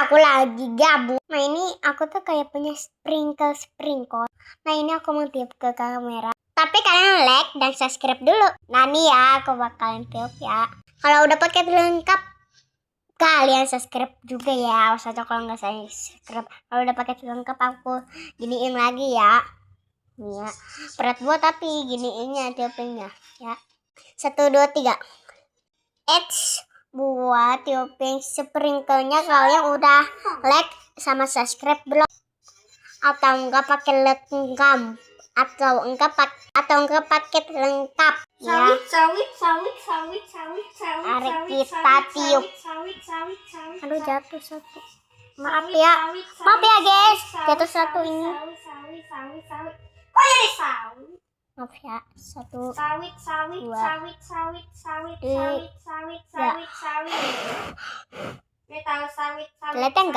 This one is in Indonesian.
aku lagi gabung. Nah ini aku tuh kayak punya sprinkle. Nah ini aku mau tiup ke kamera. Tapi kalian like dan subscribe dulu. Nah nih ya aku bakalan tiup ya. Kalau udah paket lengkap kalian subscribe juga ya. Usah kalau nggak saya subscribe. Kalau udah paket lengkap aku giniin lagi ya. Nih ya. Berat buat tapi giniinnya tiupinnya ya. 1, 2, 3. Buat tiupin sprinklenya kalian udah like sama subscribe belum? Atau enggak pakai lengkap? Atau enggak paket lengkap ya? Sawit. Mari kita tiup. Aduh jatuh satu. Maaf ya guys, jatuh satu ini. Oh jadi sawit. Maaf ya, 1, Sawit. 2, 3. Ini tahu sawit. Kelihatan nggak?